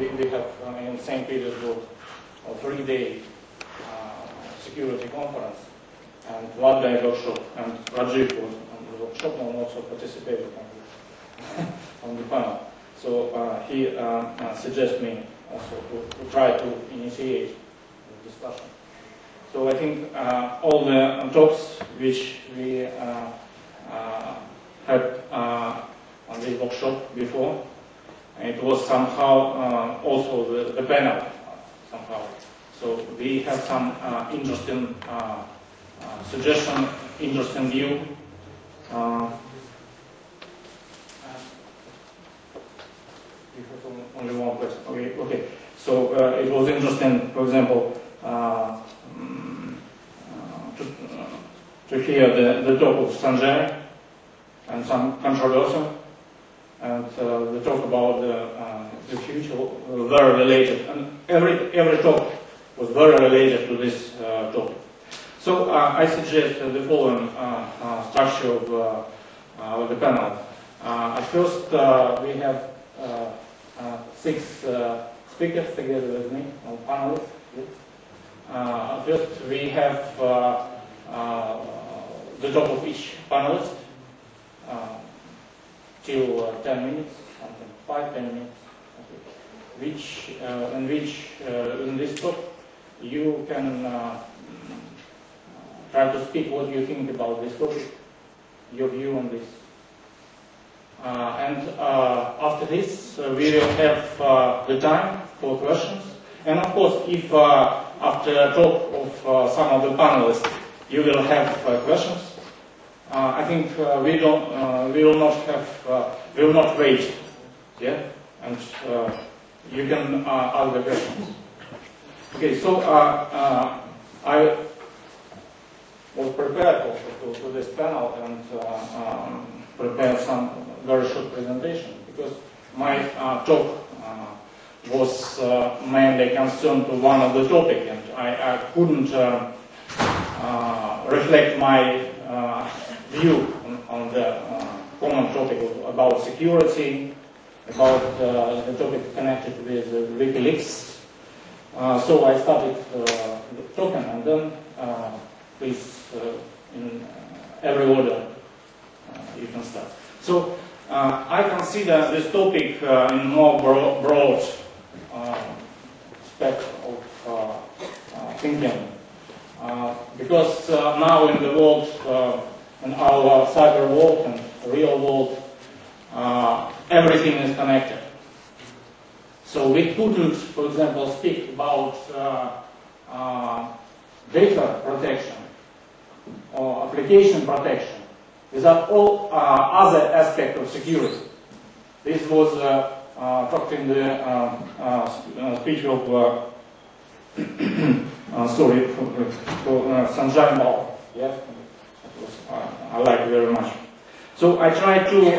we have in St. Petersburg a 3-day security conference and 1-day workshop, and Rajiv was on the workshop and also participated on the panel. So he suggested me also to try to initiate the discussion. So I think all the talks which we had on the workshop before, it was somehow also the panel somehow. So we have some interesting suggestion, interesting view. You have only one question. Okay. So it was interesting, for example, to hear the talk of Sanjay and some controversy, and the talk about the future were very related, and every talk was very related to this topic. So I suggest the following structure of the panel. At first, we have 6 speakers together with me, or panelists. First, we have the talk of each panelist till 10 minutes, something 5-10 minutes, in this talk you can try to speak what you think about this topic, your view on this. And after this, we will have the time for questions. And of course, if after a talk of some of the panelists, you will have questions, I think we will not wait, yeah, and you can ask the questions. Okay, so I was prepared also to this panel and prepared some very short presentation, because my talk was mainly concerned to one of the topic, and I couldn't reflect my view on the common topic about security, about the topic connected with WikiLeaks. So I started talking, and then please, in every order, you can start. So I consider this topic in more broad spectrum of thinking, because now in the world, in our cyber world and real world, everything is connected. So we couldn't, for example, speak about data protection or application protection without all other aspects of security. This was talked in the speech of Sanjay Mal. Yeah, I like it very much. So I tried to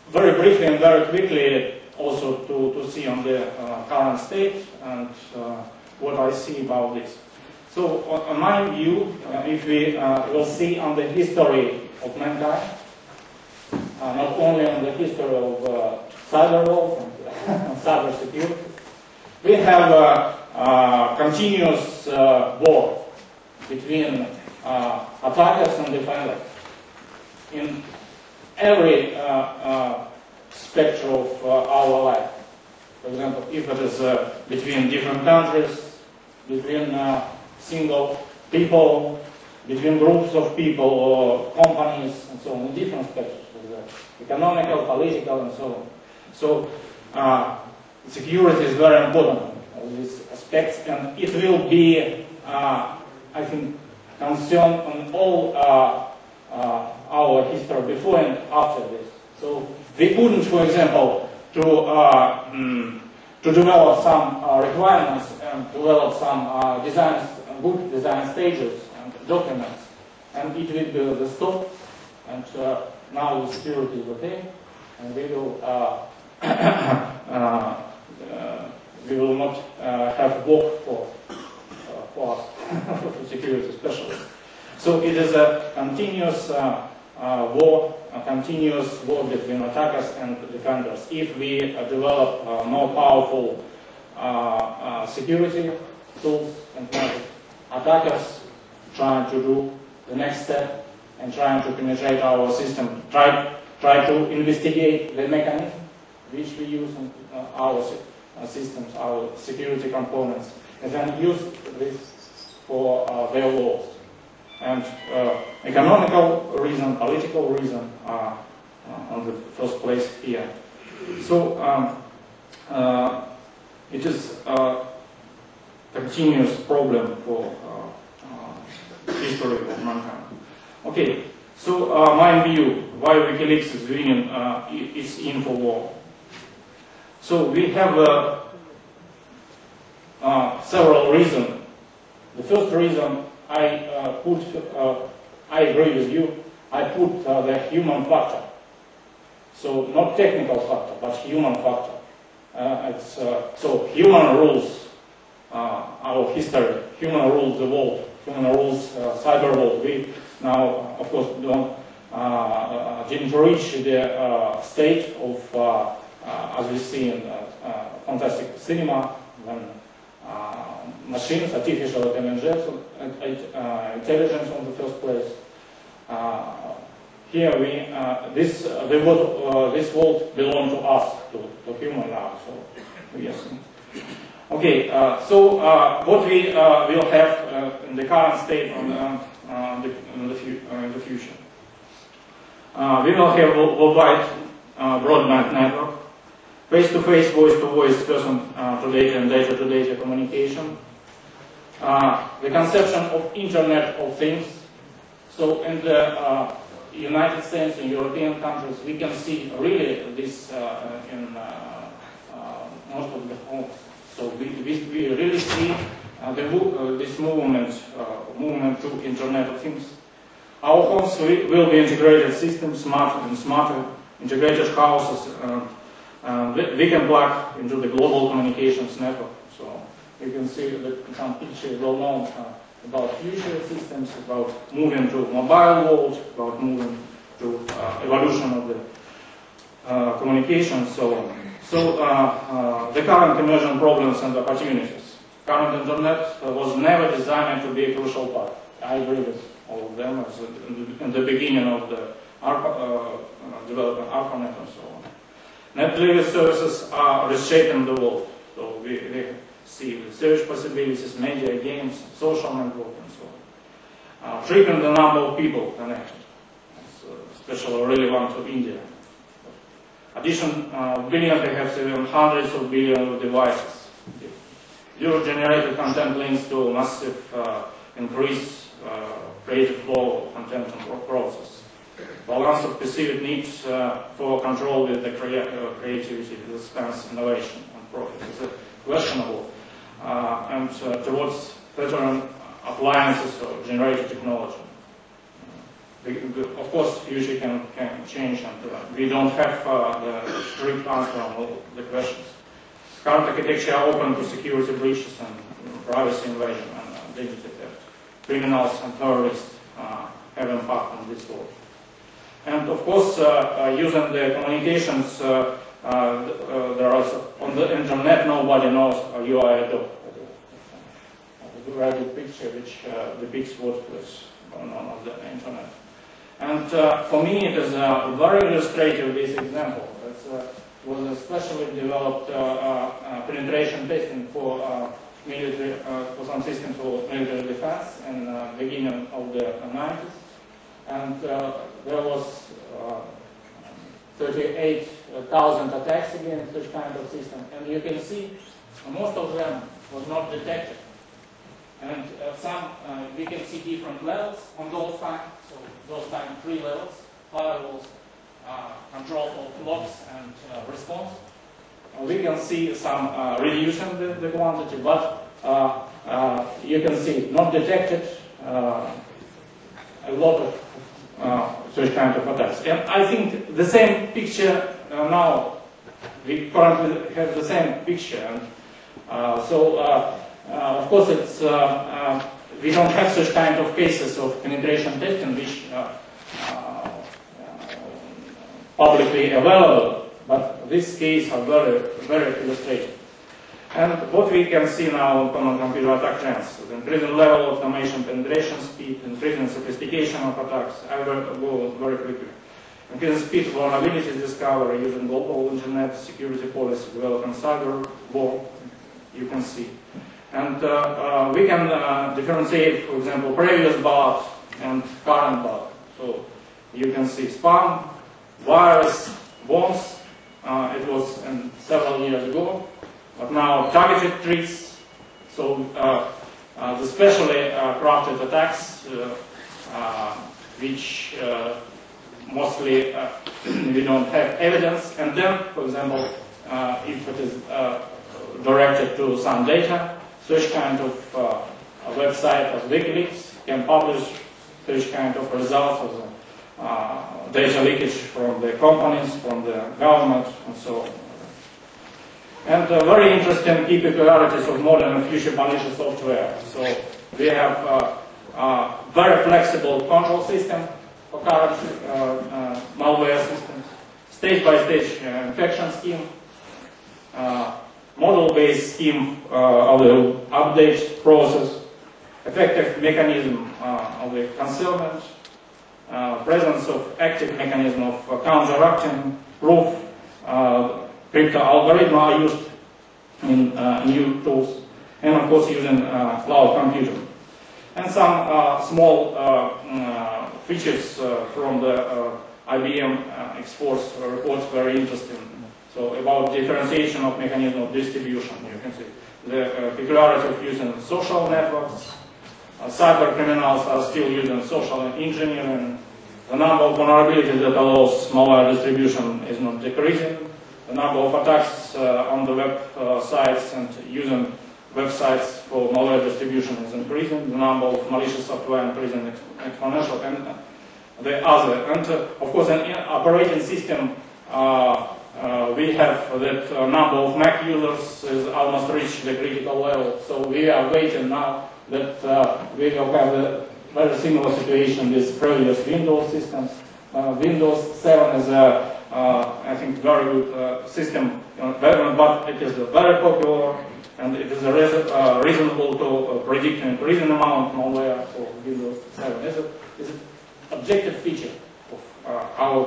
very briefly and very quickly also to see on the current state and what I see about this. So on my view, if we will see on the history of mankind, not only on the history of cyber world and cyber security, we have a continuous war between attackers and defenders in every spectrum of our life. For example, if it is between different countries, between single people, between groups of people or companies, and so on, different spectrums, economical, political, and so on. So security is very important in these aspects, and it will be, I think, concern on all our history before and after this. So we couldn't, for example, to develop some requirements and develop some designs, good design stages and documents, and it will be the stop. And now the security is okay, and we will not have work for us, for security specialists. So it is a continuous war, a continuous war between attackers and defenders. If we develop more powerful security tools and methods, attackers trying to do the next step and trying to penetrate our system, try to investigate the mechanism which we use in our systems, our security components, and then use this for their wars. And economical reason, political reason are on the first place here. So it is a continuous problem for history of mankind. Okay, so my view why WikiLeaks is winning is in for war. So we have several reasons. The first reason I agree with you, I put the human factor. So not technical factor, but human factor. So human rules our history, human rules the world, human rules cyber world. We now, of course, didn't reach the state of, as we see in fantastic cinema, when machines, artificial intelligence on the first place. Here we, this world belongs to us, to human now. So yes. Okay. So what we will have in the current state in the future, we will have worldwide broadband network, face-to-face, voice-to-voice, person-to-data and data-to-data communication. The conception of Internet of Things. So in the United States and European countries, we can see really this in most of the homes. So we really see this movement to Internet of Things. Our homes will be integrated systems, smarter, integrated houses. We can plug into the global communications network. So you can see some pictures well known about future systems, about moving to mobile world, about moving to evolution of the communications, so on. So the current emerging problems and opportunities. Current internet was never designed to be a crucial part. I agree with all of them. As in the beginning of the development of ARPANET and so on. Net-driven services are reshaping the world. So we see research possibilities, media, games, social network, and so on. Tripling the number of people connected. It's especially relevant to India. Addition, billions, perhaps even hundreds of billions of devices. User-generated content links to massive increase creative flow of content and process. Balance of perceived needs for control with the creativity, the expense, innovation, and profit is questionable, and towards better appliances or generated technology. Of course, future can change, and we don't have the strict answer on all the questions. Current architecture are open to security breaches and privacy invasion and identity theft. Criminals and terrorists have impact on this world. And of course, using the communications, there are on the internet, nobody knows you are a dog. A very good picture which depicts what is going on the internet. And for me, it is very illustrative, this example. It was especially developed penetration testing for military, for some systems for military defense in the beginning of the 90s. And there was 38,000 attacks against such kind of system. And you can see most of them was not detected. And we can see different levels on those times. So those times 3 levels, firewalls, control of logs and response. We can see some reducing the quantity, but you can see not detected a lot of such kind of attacks. And I think the same picture now, we currently have the same picture. And, of course, it's, we don't have such kind of cases of penetration testing which publicly available, but this case are very illustrative. And what we can see now on common computer attack trends, the increasing level of automation penetration speed, increasing sophistication of attacks. I will go very quickly. Increasing speed vulnerabilities discovery using global internet security policy, developing cyber war, you can see. And we can differentiate, for example, previous bug and current bug. So you can see spam, virus, bombs. It was several years ago. But now targeted threats, so the specially crafted attacks, which mostly we don't have evidence. And then, for example, if it is directed to some data, such kind of website as WikiLeaks can publish such kind of results of data leakage from the companies, from the government, and so on. And very interesting key peculiarities of modern and future malicious software. So we have a very flexible control system for current malware systems, stage-by-stage infection scheme, model-based scheme of the update process, effective mechanism of the concealment, presence of active mechanism of counteracting, proof, crypto algorithms are used in new tools, and of course using cloud computing. And some small features from the IBM exports reports very interesting. So about differentiation of mechanism of distribution, you can see the peculiarity of using social networks. Cyber criminals are still using social engineering. The number of vulnerabilities that allows malware distribution is not decreasing. The number of attacks on the web sites and using websites for malware distribution is increasing. The number of malicious software increasing exponential, and the other. And of course, in operating system, we have that number of Mac users is almost reached the critical level. So we are waiting now that we will have a very similar situation with previous Windows systems. Windows 7 is a I think very good system, but it is very popular, and it is reasonable to predict an increasing amount of malware for Windows 7. It's an objective feature of our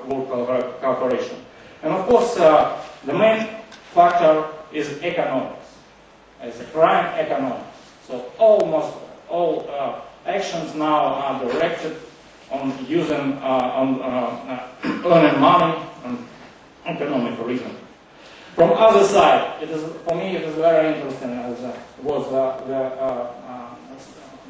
work cooperation. And of course, the main factor is economics. It's a crime economics. So almost all actions now are directed on using, earning money and economic reason. From other side, it is, for me, it is very interesting, as was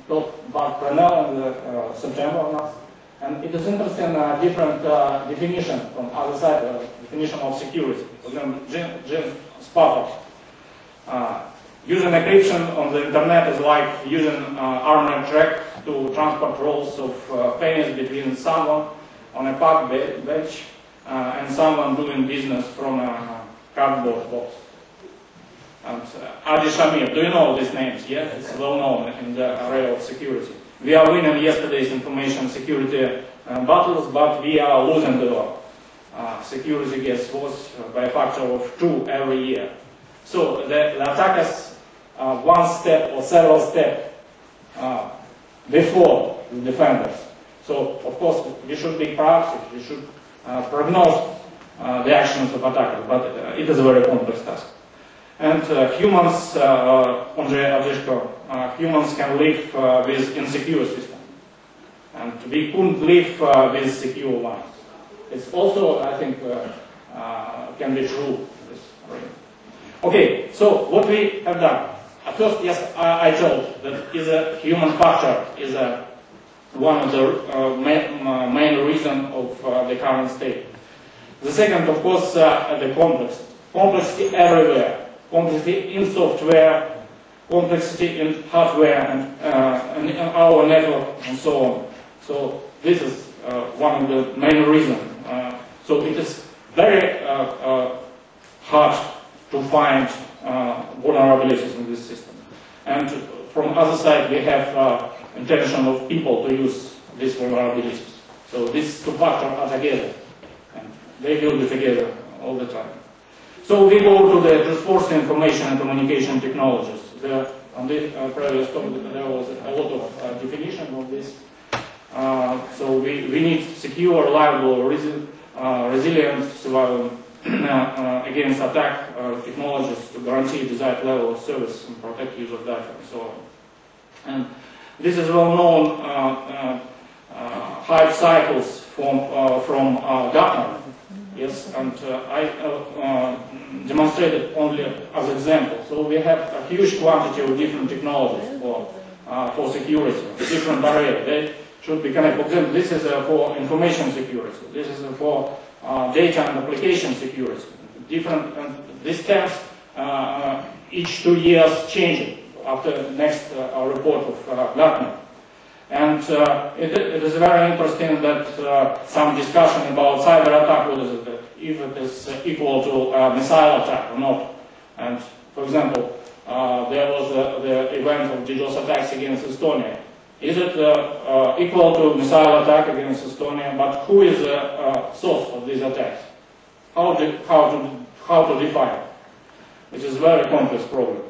talked about Prenell in September last. And it is interesting, different definition from other side, definition of security. For example, Jim Spatak. Using encryption on the internet is like using armored track to transport rolls of pennies between someone on a park bench and someone doing business from a cardboard box. And Adi Shamir, do you know these names? Yeah, it's well known in the area of security. We are winning yesterday's information security battles, but we are losing the war. Security gets worse by a factor of 2 every year. So the attackers one step or several steps before the defenders. So of course we should be proactive, we should prognose the actions of attackers, but it is a very complex task. And humans, humans can live with insecure system, and we couldn't live with secure ones. It's also, I think, can be true. Okay, so what we have done. First, yes, I told that is a human factor is one of the main reasons of the current state. The second, of course, the complexity everywhere. Complexity in software, complexity in hardware, and in our network, and so on. So this is one of the main reasons. So it is very hard to find vulnerabilities in this system. And from other side, we have intention of people to use these vulnerabilities. So these two factors are together. And they will be together all the time. So we go to the Trustworthy information and communication technologies. On the previous topic there was a lot of definition of this. So we need secure, reliable, resilient survival against attack technologies to guarantee desired level of service and protect user data and so on. And this is well known hype cycles from Gartner. Yes, and I demonstrated only as example. So we have a huge quantity of different technologies for security, different barriers. They should be connected. For example, this is for information security. This is for data and application security. Different, and these terms each 2 years changing after the next report of Gartner. And it is very interesting that some discussion about cyber attack, what is it, if it is equal to a missile attack or not. And for example, there was the event of DDoS attacks against Estonia. Is it equal to missile attack against Estonia? But who is the source of these attacks? How to define it? Which is a very complex problem.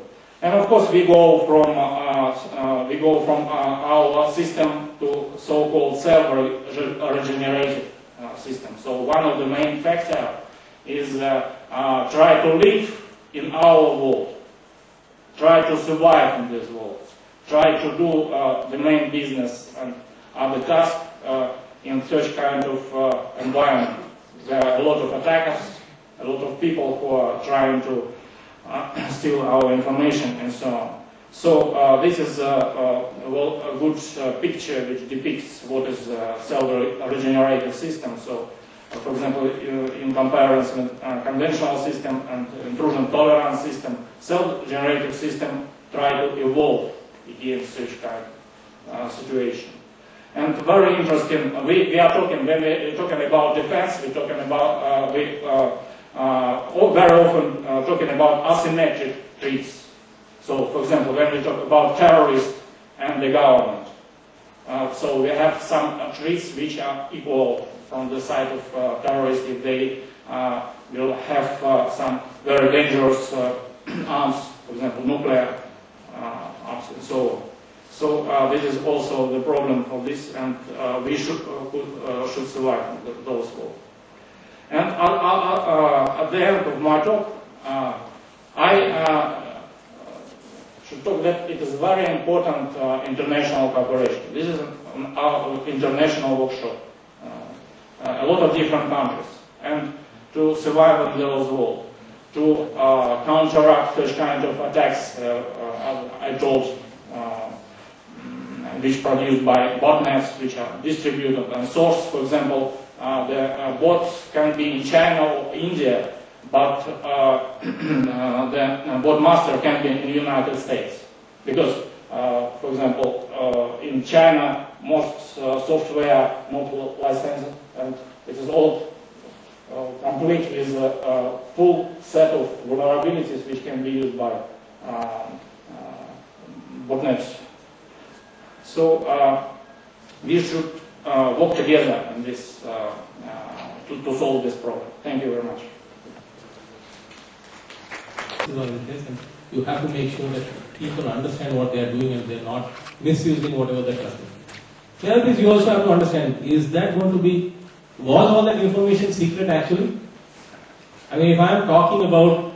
And of course, we go from our system to so-called self-regenerated system. So one of the main factors is try to live in our world, try to survive in this world, try to do the main business and other tasks in such kind of environment. There are a lot of attackers, a lot of people who are trying to steal our information and so on. So this is a good picture which depicts what is a self-regenerated system. So, for example, in comparison with conventional system and intrusion tolerance system, self-generated system try to evolve against such kind of situation. And very interesting, we are talking, when we're talking about defense, we're talking about, very often talking about asymmetric threats. So, for example, when we talk about terrorists and the government, so we have some threats which are equal from the side of terrorists if they will have some very dangerous arms, for example, nuclear arms and so on. So this is also the problem of this, and we should survive those wars. And at the end of my talk, I should talk that it is very important international cooperation. This is an international workshop. A lot of different countries. And to survive in those world, to counteract such kind of attacks, I told, which produced by botnets, which are distributed and sourced. For example, the bots can be in China or India, but the bot master can be in the United States. Because, for example, in China, most software not licensed, and it is all complete with a full set of vulnerabilities which can be used by botnets. So we should work together in this to solve this problem. Thank you very much. You have to make sure that people understand what they are doing and they are not misusing whatever they're trusting. The other thing you also have to understand, is that going to be, was all that information secret actually? I mean, if I am talking about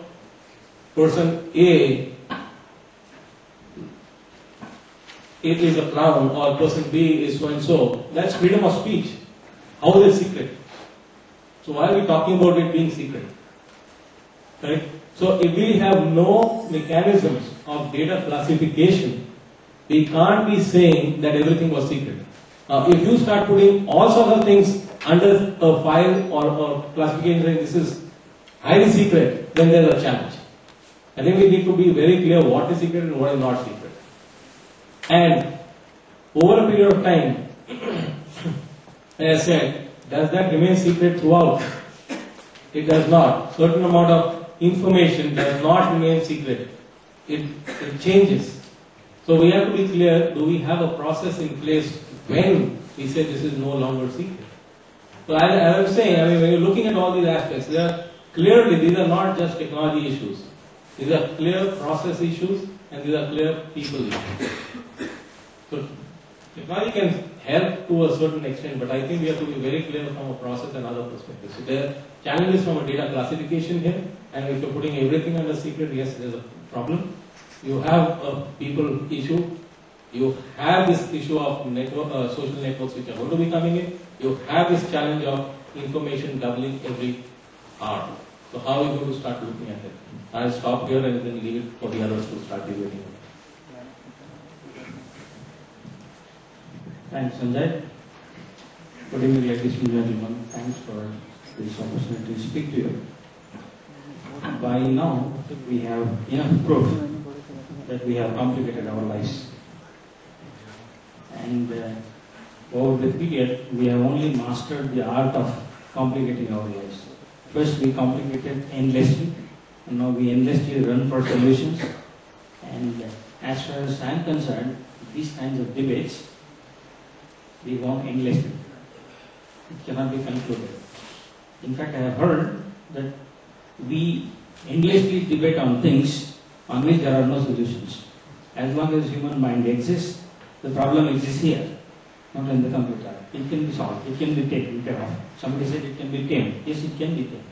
person A, it is a clown, or person B is so and so, that's freedom of speech. How is it secret? So why are we talking about it being secret? Right? So if we have no mechanisms of data classification, we can't be saying that everything was secret. If you start putting all sorts of things under a file or classification saying this is highly secret, then there's a challenge. I think we need to be very clear what is secret and what is not secret. And over a period of time, as I said, does that remain secret throughout? It does not. Certain amount of information does not remain secret. It changes. So we have to be clear, do we have a process in place when we say this is no longer secret? So I was saying, I mean, when you're looking at all these aspects, clearly these are not just technology issues. These are clear process issues and these are clear people issues. So technology can help to a certain extent, but I think we have to be very clear from a process and other perspectives. So there are challenges from a data classification here, and if you're putting everything under secret, yes, there's a problem. You have a people issue. You have this issue of network, social networks which are going to be coming in. You have this challenge of information doubling every hour. So how are you going to start looking at it? I'll stop here and then leave it for the others to start debating. Thanks, Sanjay. Good evening, ladies and gentlemen. Thanks for this opportunity to speak to you. By now, we have enough proof that we have complicated our lives. And over the period, we have only mastered the art of complicating our lives. First, we complicated endlessly, and now we endlessly run for solutions. And as far as I am concerned, these kinds of debates, we go on endlessly. It cannot be concluded. In fact, I have heard that we endlessly debate on things on which there are no solutions. As long as human mind exists, the problem exists here, not in the computer. It can be solved, it can be taken care of. Somebody said it can be tamed. Yes, it can be tamed.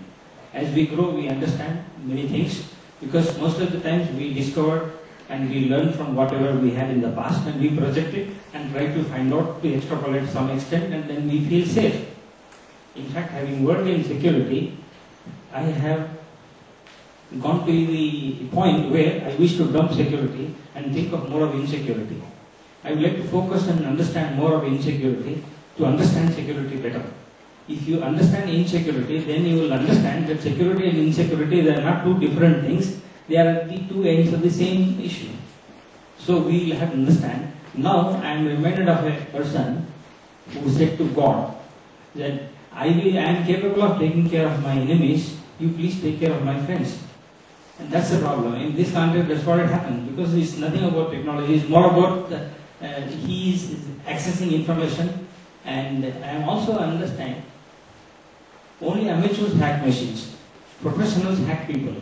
As we grow, we understand many things, because most of the times we discover and we learn from whatever we had in the past, and we project it and try to find out, to extrapolate some extent, and then we feel safe. In fact, having worked in security, I have gone to the point where I wish to dump security and think of more of insecurity. I would like to focus and understand more of insecurity to understand security better. If you understand insecurity, then you will understand that security and insecurity, they are not two different things. They are the two ends of the same issue. So we will have to understand. Now I am reminded of a person who said to God that I am capable of taking care of my enemies, you please take care of my friends. And that's the problem. In this context, that's what it happened, because it's nothing about technology, it's more about he is accessing information, and I am also understand only amateurs hack machines, professionals hack people.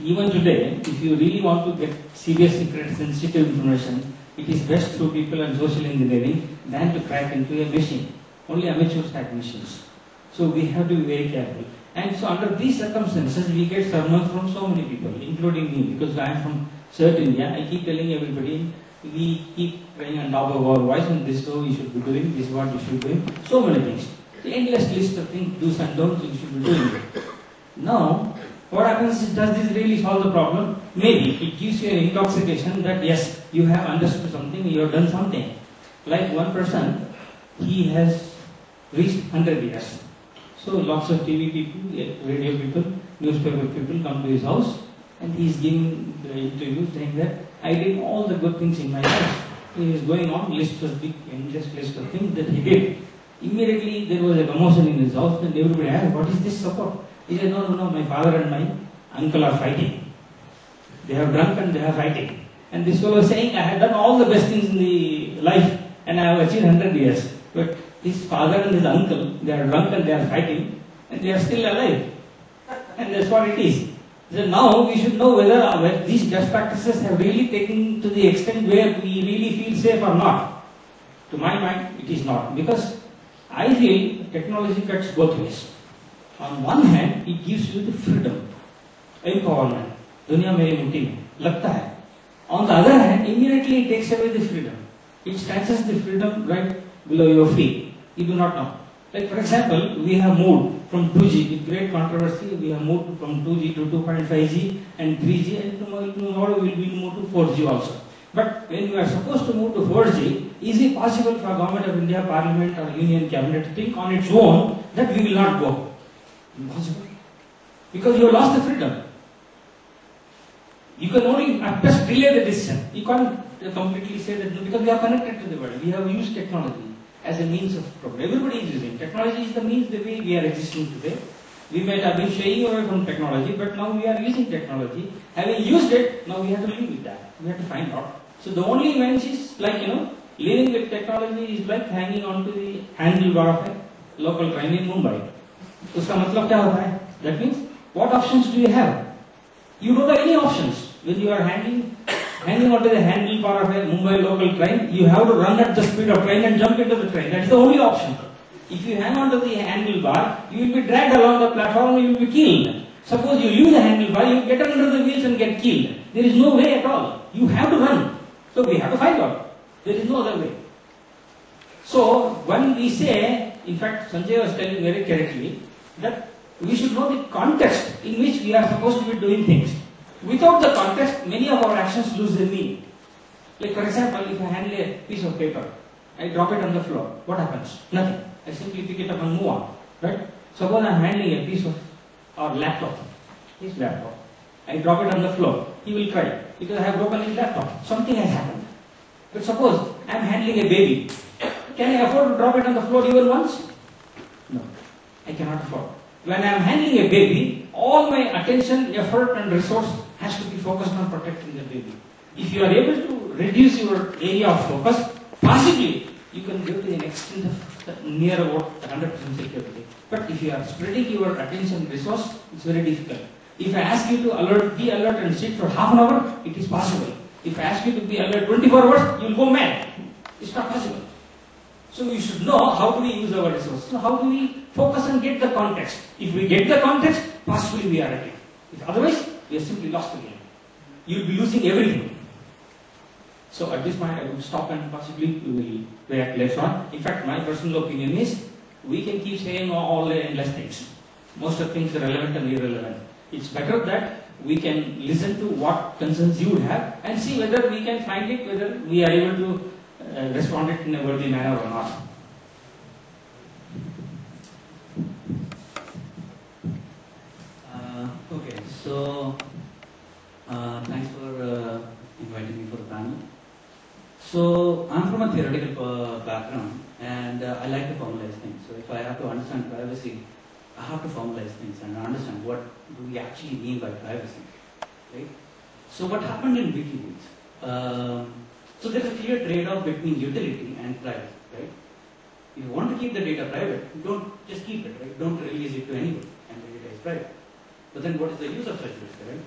Even today, if you really want to get serious, secret, sensitive information, it is best through people and social engineering than to crack into a machine. Only amateurs hack machines. So we have to be very careful. And so under these circumstances, we get sermons from so many people, including me, because I am from South India. I keep telling everybody, we keep praying on top of our voice, and this is what you should be doing, this is what you should be doing. So many things. The endless list of things, do's and don'ts, you should be doing. Now, what happens is, does this really solve the problem? Maybe. It gives you an intoxication that yes, you have understood something, you have done something. Like one person, he has reached 100 years. So lots of TV people, radio people, newspaper people come to his house, and he is giving the interview saying that I did all the good things in my life. He is going on list of big endless list of things that he did. Immediately there was a commotion in his house, and everybody asked, what is this support? He said, no, my father and my uncle are fighting. They have drunk and they are fighting. And this fellow was saying, I have done all the best things in the life and I have achieved 100 years. But his father and his uncle, they are drunk and they are fighting and they are still alive. And that's what it is. So now we should know whether these best practices have really taken to the extent where we really feel safe or not. To my mind, it is not. Because I feel technology cuts both ways. On one hand, it gives you the freedom, empowerment. Dunya mere mutti mein, lagta hai. On the other hand, immediately it takes away the freedom. It snatches the freedom right below your feet. You do not know. Like for example, we have moved from 2G with great controversy. We have moved from 2G to 2.5G and 3G, and tomorrow we will move to 4G also. But when we are supposed to move to 4G, is it possible for Government of India, Parliament or Union Cabinet to think on its own that we will not go? Impossible. Because you have lost the freedom. You can only at best delay the decision. You can't completely say that, because we are connected to the world. We have used technology as a means of progress. Everybody is using. Technology is the means the way we are existing today. We might have been shying away from technology, but now we are using technology. Having used it, now we have to live with that. We have to find out. So the only way is like, living with technology is like hanging on to the handlebar of a local train in Mumbai. उसका मतलब क्या होता है? That means what options do you have? You don't have any options when you are hanging onto the handlebar of a Mumbai local train. You have to run at the speed of train and jump into the train. That is the only option. If you hang onto the handlebar, you will be dragged along the platform and you will be killed. Suppose you use the handlebar, you get under the wheels and get killed. There is no way at all. You have to run. So we have to find out. There is no other way. So when we say, in fact, Sanjay was telling very correctly that we should know the context in which we are supposed to be doing things. Without the context, many of our actions lose their meaning. Like for example, if I handle a piece of paper, I drop it on the floor. What happens? Nothing. I simply pick it up and move on. Right? Suppose I am handling a piece of our laptop. His laptop. I drop it on the floor. He will cry because I have broken his laptop. Something has happened. But suppose I am handling a baby. Can I afford to drop it on the floor even once? No. I cannot afford. When I am handling a baby, all my attention, effort and resource has to be focused on protecting the baby. If you are able to reduce your area of focus, possibly you can go to an extent of near about 100% security. But if you are spreading your attention and resource, it's very difficult. If I ask you to be alert and sit for half an hour, it is possible. If I ask you to be alert 24 hours, you will go mad. It's not possible. So we should know how do we use our resources. So how do we focus and get the context? If we get the context, possibly we are at it. If otherwise, we are simply lost again. You will be losing everything. So at this point, I will stop and possibly we will react later on. In fact, my personal opinion is we can keep saying all the endless things. Most of things are relevant and irrelevant. It's better that we can listen to what concerns you have and see whether we can find it, whether we are able to respond it in a worthy manner or not. Okay, so thanks for inviting me for the panel. So I'm from a theoretical background and I like to formalize things. So if I have to understand privacy, I have to formalize things and understand what do we actually mean by privacy, right? So what happened in WikiLeaks? So there's a clear trade-off between utility and privacy, right? If you want to keep the data private, don't just keep it, right? Don't release it to anybody and the data is private. But then what is the use of such data, right?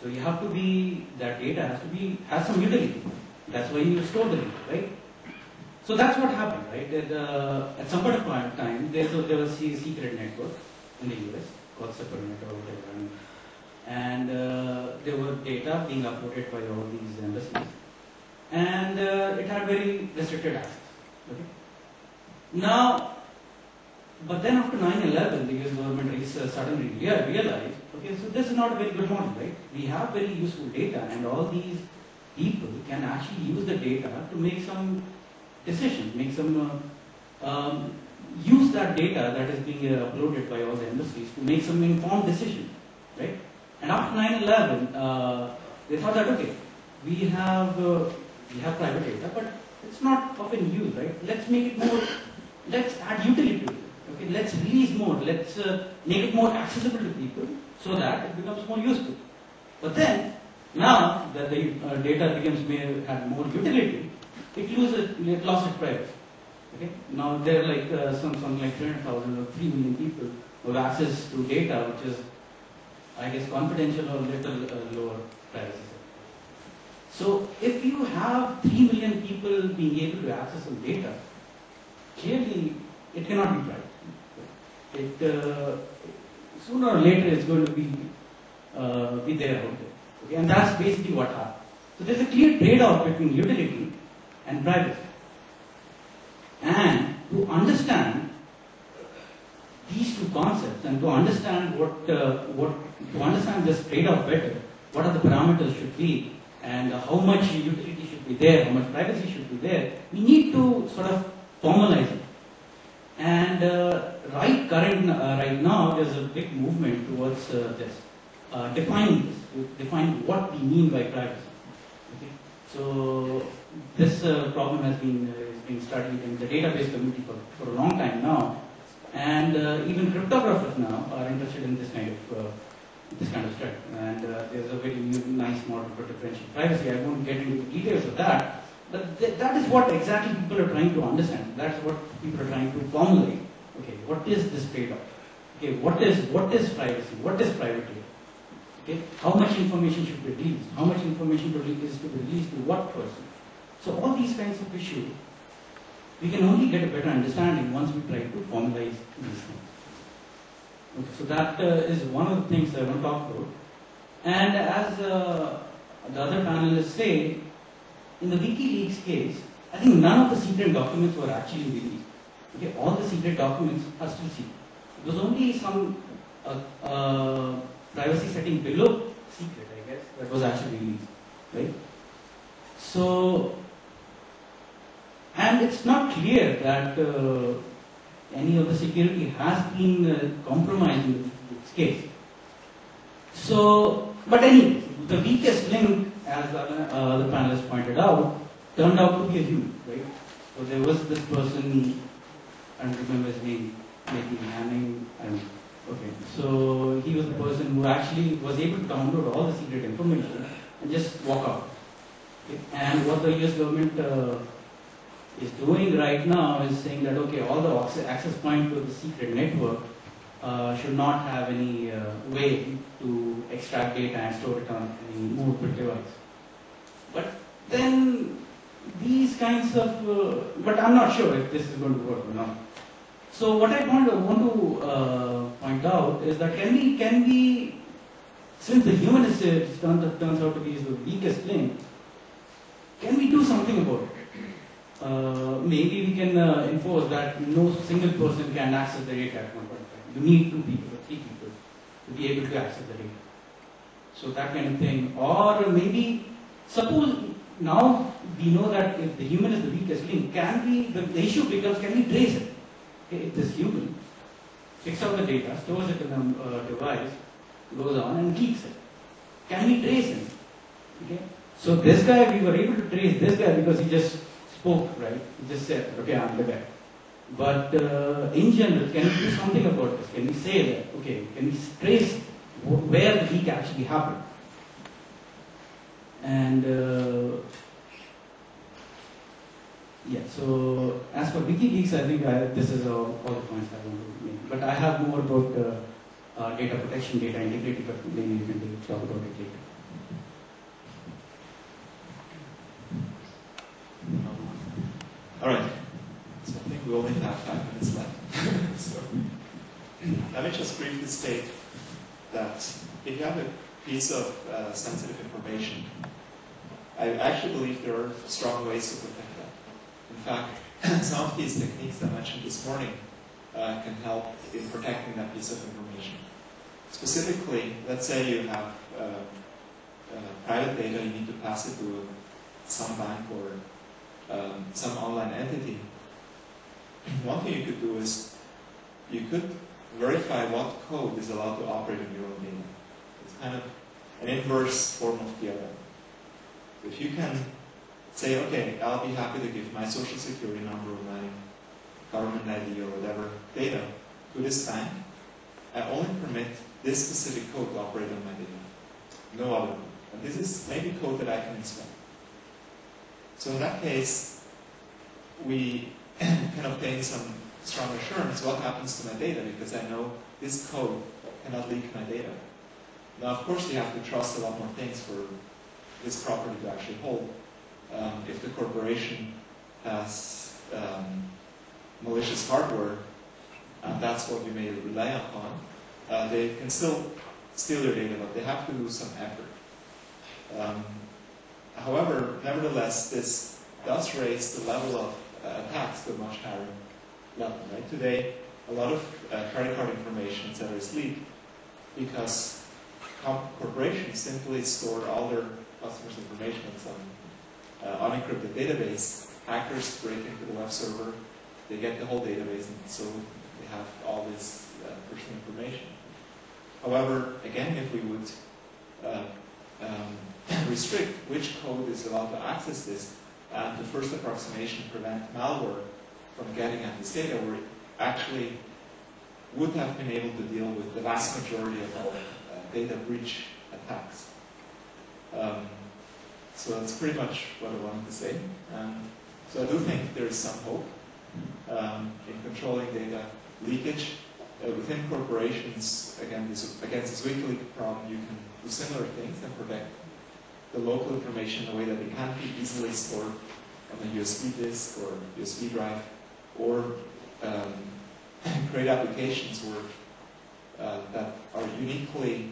So you have to be, that data has some utility. That's why you store the data, right? So that's what happened, right? At some point of time, there was a secret network in the US called Supernet or whatever. And there were data being uploaded by all these embassies. And it had very restricted access. Okay? Now, but then after 9/11, the US government suddenly realized, okay, so this is not a very good model, right? We have very useful data, and all these people can actually use the data to make some decisions, use that data that is being uploaded by all the embassies to make some informed decisions, right? And after 9/11, they thought that, okay, we have private data, but it's not often used, right? Let's make it more, let's add utility to it, okay? Let's release more, let's make it more accessible to people so that it becomes more useful. But then, now that the data have more utility, it lost its privacy. Okay? Now there are like some like 300,000 or 3 million people who have access to data which is, I guess, confidential or little lower privacy. So if you have 3 million people being able to access some data, clearly it cannot be private. Sooner or later it's going to be there out there. Okay? And that's basically what happened. So there's a clear trade-off between utility and privacy. And to understand these two concepts and to understand to understand this trade-off better, what are the parameters should be and how much utility should be there, how much privacy should be there, we need to sort of formalize it. And right now there's a big movement towards define what we mean by privacy. Okay? So this problem has been studied in the database community for a long time now, and even cryptographers now are interested in this kind of study. And there's a very nice model for differential privacy. I won't get into the details of that, but that is what exactly people are trying to understand. That's what people are trying to formulate. Okay, what is this trade-off? Okay, what is privacy? What is private data? Okay, how much information should be released? How much information is to be released to what person? So all these kinds of issues, we can only get a better understanding once we try to formalize these things. Okay, so that is one of the things I want to talk about. And as the other panelists say, in the WikiLeaks case, I think none of the secret documents were actually released. Okay, all the secret documents are still secret. It was only some privacy setting below secret, I guess, that was actually released, right? So, and it's not clear that any of the security has been compromised in this case. So, but anyway, the weakest link, as the panelists pointed out, turned out to be a human, right? So there was this person, I don't remember his name, maybe Manning, I don't know. Okay, so he was the person who actually was able to download all the secret information and just walk out. Okay? And what the US government is doing right now is saying that, okay, all the access point to the secret network should not have any way to extract data and store it on any movable device. But then these kinds of, but I'm not sure if this is going to work or not. So what I want to point out is that can we, since the humanist turns out to be the weakest link, can we do something about it? Maybe we can enforce that no single person can access the data at one point in time. You need 2 people or 3 people to be able to access the data. So that kind of thing. Or maybe, suppose now we know that if the human is the weakest link, can we, the issue becomes, can we trace it? Okay, if this human picks up the data, stores it in a device, goes on and leaks it. Can we trace him? Okay? So this guy, we were able to trace this guy because he just spoke, right? He just said, okay, I'm the guy. But in general, can we do something about this? Can we say that, okay, can we trace where the leak actually happened? And yeah, so as for WikiLeaks, I think this is all the points I want to make. But I have more about data protection, data integrity, but maybe we can talk about it later. All right. So I think we only have 5 minutes left. So let me just briefly state that if you have a piece of sensitive information, I actually believe there are strong ways to protect that. In fact, some of these techniques I mentioned this morning can help in protecting that piece of information. Specifically, let's say you have private data, you need to pass it to some bank or some online entity. One thing you could do is you could verify what code is allowed to operate on your own data. It's kind of an inverse form of the other. If you can say, okay, I'll be happy to give my social security number or my government ID or whatever data to this bank, I only permit this specific code to operate on my data. No other code. And this is maybe code that I can inspect. So in that case, we can obtain some strong assurance what happens to my data because I know this code cannot leak my data. Now, of course, you have to trust a lot more things for this property to actually hold. If the corporation has malicious hardware, and that's what we may rely upon, they can still steal your data, but they have to do some effort. However, nevertheless, this does raise the level of attacks to a much higher level. Right? Today, a lot of credit card information, etc., is leaked because corporations simply store all their customers' information in some unencrypted database. Hackers break into the web server, they get the whole database, and so they have all this personal information. However, again, if we would restrict which code is allowed to access this, and the first approximation prevent malware from getting at this data, we actually would have been able to deal with the vast majority of all data breach attacks. So that's pretty much what I wanted to say. So I do think there is some hope in controlling data leakage. Within corporations, again, against this WikiLeaks problem, you can do similar things and protect the local information in a way that it can't be easily stored on a USB disk or USB drive, or create applications that are uniquely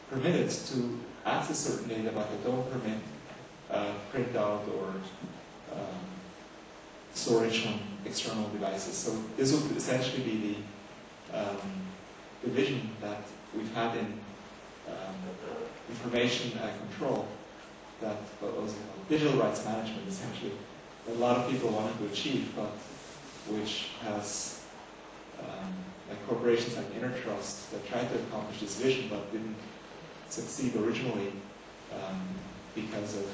permitted to access certain data, but that don't permit printout or storage on external devices. So this would essentially be the vision that we've had in information control, that what was it called? Digital rights management, essentially, that a lot of people wanted to achieve, but which has like corporations like Intertrust that tried to accomplish this vision but didn't succeed originally because of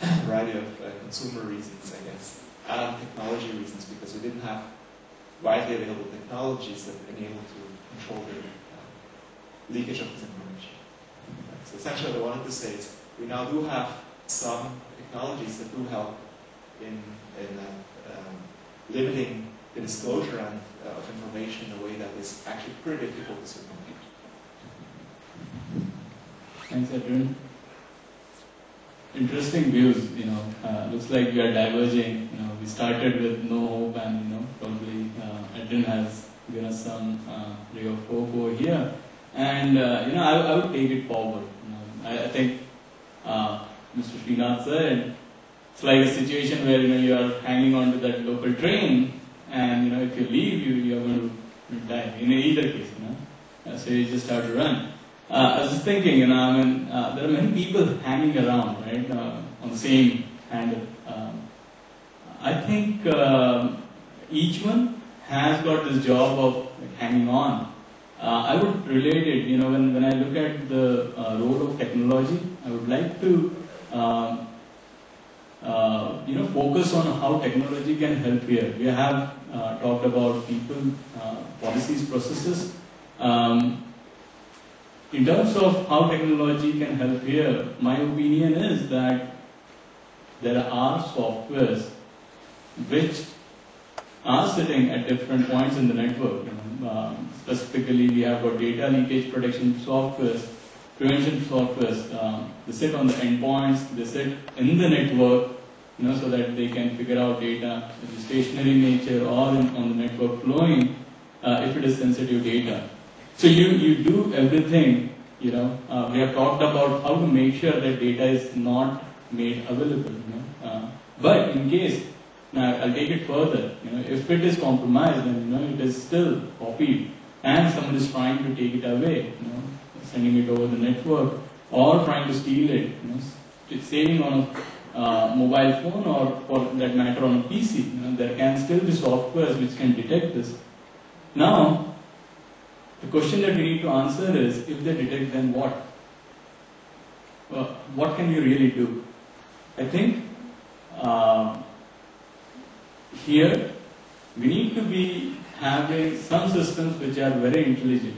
a variety of consumer reasons, I guess, and technology reasons, because we didn't have widely available technologies that enable to control the leakage of this information. So essentially what I wanted to say is we now do have some technologies that do help in limiting the disclosure of information in a way that is actually pretty difficult to circumvent. Thanks, Edwin. Interesting views, looks like we are diverging. We started with no hope, and probably Edwin has given us some ray of hope over here. And I would take it forward. I think Mr. Srinath said it's like a situation where you are hanging on to that local train, and if you leave, you are going to die in either case. So you just have to run. I was just thinking, there are many people hanging around, right, on the same handle. I think each one has got this job of hanging on. I would relate it, when I look at the role of technology, I would like to, focus on how technology can help here. We have talked about people, policies, processes. In terms of how technology can help here, my opinion is that there are softwares which are sitting at different points in the network. Specifically, we have got data leakage protection softwares, prevention softwares. They sit on the endpoints, they sit in the network, so that they can figure out data, if it's stationary nature or on the network flowing, if it is sensitive data. So you do everything, we have talked about how to make sure that data is not made available. But in case, now I'll take it further, if it is compromised, then it is still copied and someone is trying to take it away, sending it over the network or trying to steal it, it's saving on a mobile phone or for that matter on a PC. There can still be softwares which can detect this. Now, the question that we need to answer is, if they detect, then what? What can we really do? I think here we need to be having some systems which are very intelligent.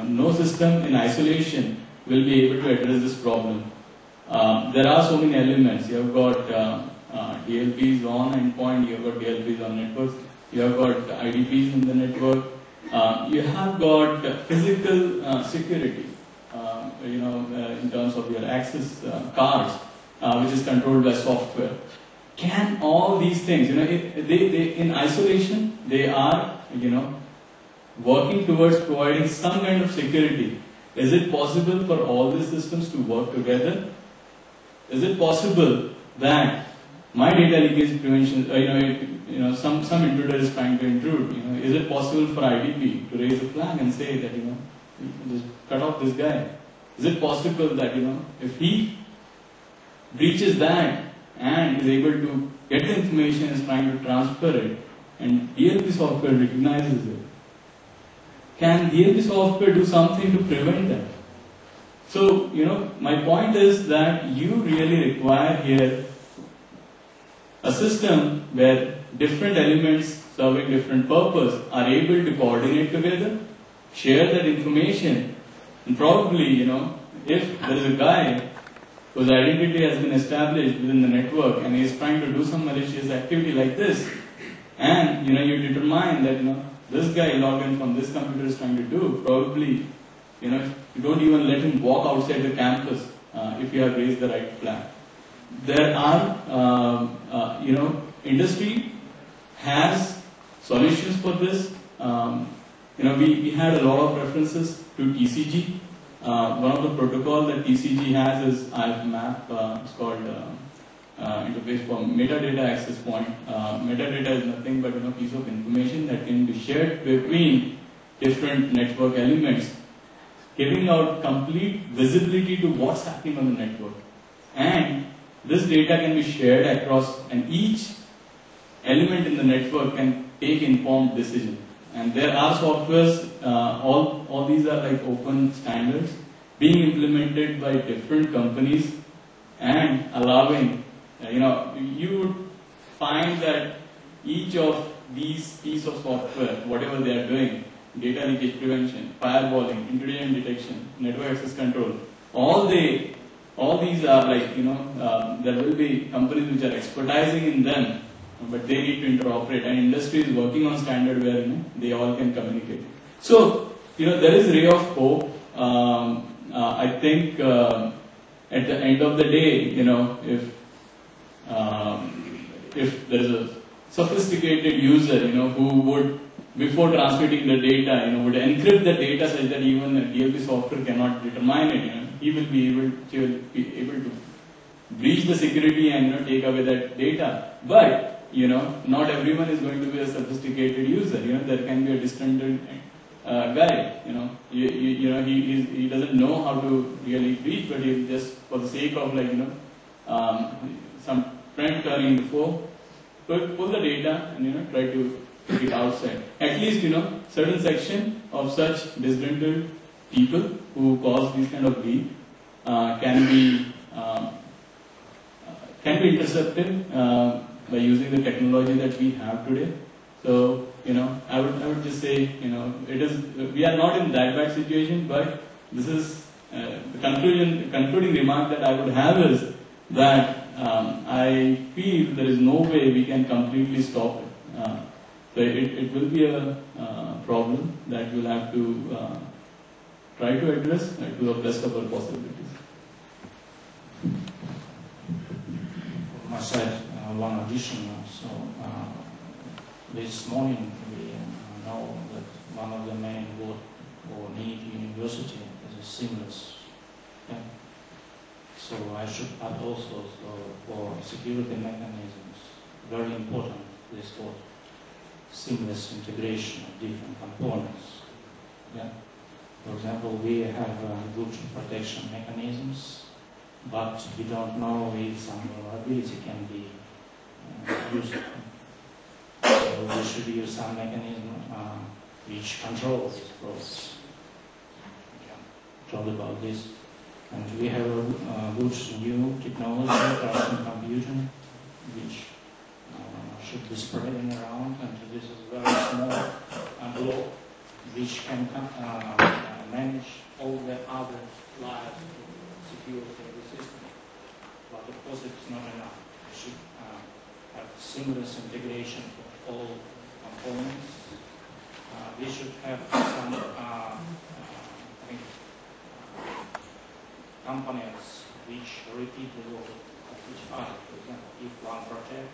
No system in isolation will be able to address this problem. There are so many elements. You have got DLPs on endpoint, you have got DLPs on networks, you have got IDPs in the network. You have got physical security, in terms of your access cards, which is controlled by software. Can all these things, they in isolation, they are, working towards providing some kind of security. Is it possible for all these systems to work together? Is it possible that my data leakage prevention, some intruder is trying to intrude, is it possible for IDP to raise a flag and say that, just cut off this guy? Is it possible that, if he breaches that and is able to get the information and is trying to transfer it, and DLP software recognizes it, can DLP software do something to prevent that? So, my point is that you really require here a system where different elements serving different purpose are able to coordinate together, share that information, and probably, if there is a guy whose identity has been established within the network and he is trying to do some malicious activity like this, and you determine that this guy logged in from this computer is trying to do, probably, you don't even let him walk outside the campus if you have raised the right flag. There are, industry has solutions for this. We had a lot of references to TCG. One of the protocol that TCG has is IFMAP. It's called interface for metadata access point. Metadata is nothing but piece of information that can be shared between different network elements, giving out complete visibility to what's happening on the network. And this data can be shared across, and each element in the network can take informed decision. And there are softwares, all these are like open standards being implemented by different companies and allowing, you would find that each of these pieces of software, whatever they are doing, data leakage prevention, firewalling, intrusion detection, network access control, all these are like, there will be companies which are expertising in them, but they need to interoperate, and industry is working on standard where they all can communicate. So there is a ray of hope. I think at the end of the day, if there is a sophisticated user, who would, before transmitting the data, would encrypt the data such that even a DLP software cannot determine it, he will be able to breach the security and take away that data. But not everyone is going to be a sophisticated user. There can be a disgruntled guy. He doesn't know how to really breach, but he just for the sake of some friend turning before, pull the data and try to take it outside. At least certain section of such disgruntled people who cause these kind of leak can be intercepted by using the technology that we have today. So I would just say we are not in that bad situation, but this is the concluding remark that I would have is that I feel there is no way we can completely stop it. So it will be a problem that we'll have to try to address to the best of our possibilities. From my side, one addition. So this morning we know that one of the main goals for NIIT University is a seamless. Yeah. So I should add also for security mechanisms, very important this word, seamless integration of different components. Yeah. For example, we have good protection mechanisms, but we don't know if some vulnerability can be used. So we should use some mechanism which controls this process. Talk about this. And we have a good new technology, custom computing, which should be spreading around, and this is a very small block which can manage all the other layers of security of the system. But of course it's not enough. We should have seamless integration for all components. We should have some components which repeat the work of each other. For example, if one project,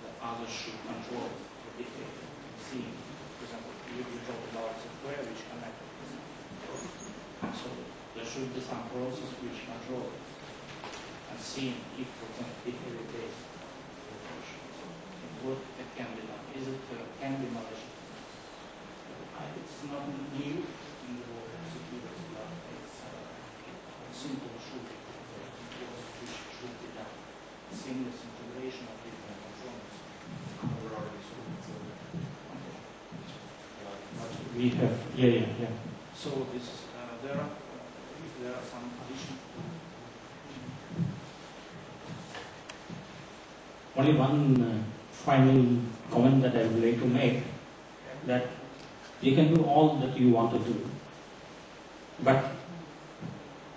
the other should control the detail. See, for example, you talk about software which connect. So there should be some process which control it and see if, for example, behavior-based what it can be done. Is it can be malicious? It's not new in the world of security, but it's simple should be done. Seamless integration of different components. We have, yeah. So this is there are some additions. Only one final comment that I would like to make, that you can do all that you want to do, but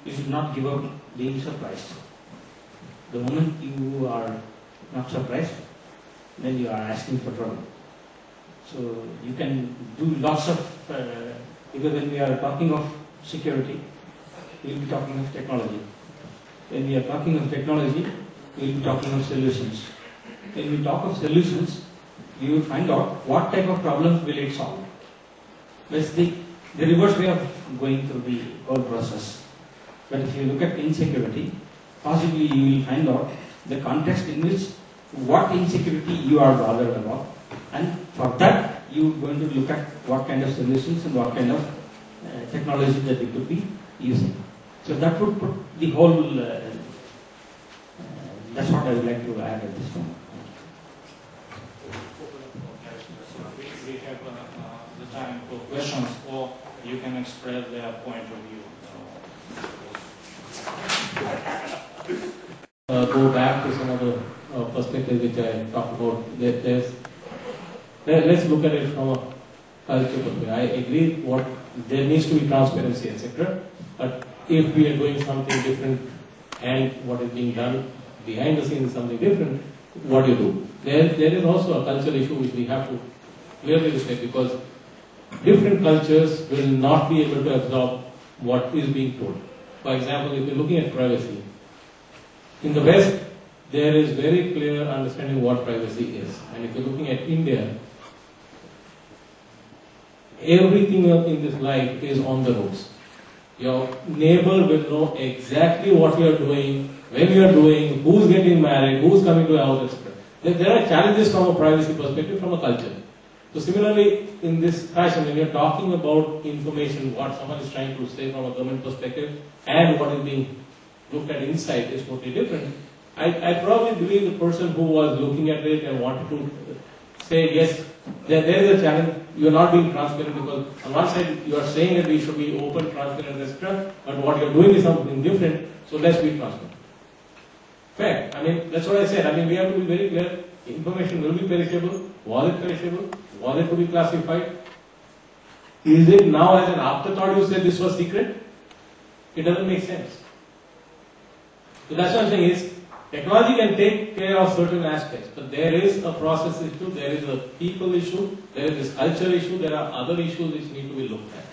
you should not give up being surprised. The moment you are not surprised, then you are asking for trouble. So you can do lots of, because when we are talking of security, we will be talking of technology. When we are talking of technology, we will be talking of solutions. When we talk of solutions, we will find out what type of problems will it solve. That's the reverse way of going through the whole process. But if you look at insecurity, possibly you will find out the context in which what insecurity you are bothered about, and for that you are going to look at what kind of solutions and what kind of technology that we could be using. So that would put the whole, that's what I would like to add at this moment. We have the time for questions, or you can express their point of view. Go back to some of the perspectives which I talked about. Let's look at it from a culture perspective. I agree there needs to be transparency, etc. But if we are doing something different and what is being done behind the scenes is something different, what do you do? There is also a cultural issue which we have to clearly respect, because different cultures will not be able to absorb what is being told. For example, if you're looking at privacy, in the West, there is very clear understanding what privacy is. And if you're looking at India, everything in this life is on the roads. Your neighbor will know exactly what you are doing, when you are doing, who's getting married, who's coming to a house, etc. There are challenges from a privacy perspective, from a culture. So similarly, in this fashion, when you're talking about information, what someone is trying to say from a government perspective, and what is being looked at inside is totally different. I probably believe the person who was looking at it and wanted to say, yes, there is a challenge, you are not being transparent, because on one side you are saying that we should be open, transparent, etc., but what you are doing is something different, so let's be transparent. Fair. I mean, that's what I said. I mean, we have to be very clear. Information will be perishable. Was it perishable? Was it to be classified? Is it now as an afterthought you said this was secret? It doesn't make sense. So that's what I'm saying is, technology can take care of certain aspects, but there is a process issue, there is a people issue, there is this culture issue, there are other issues which need to be looked at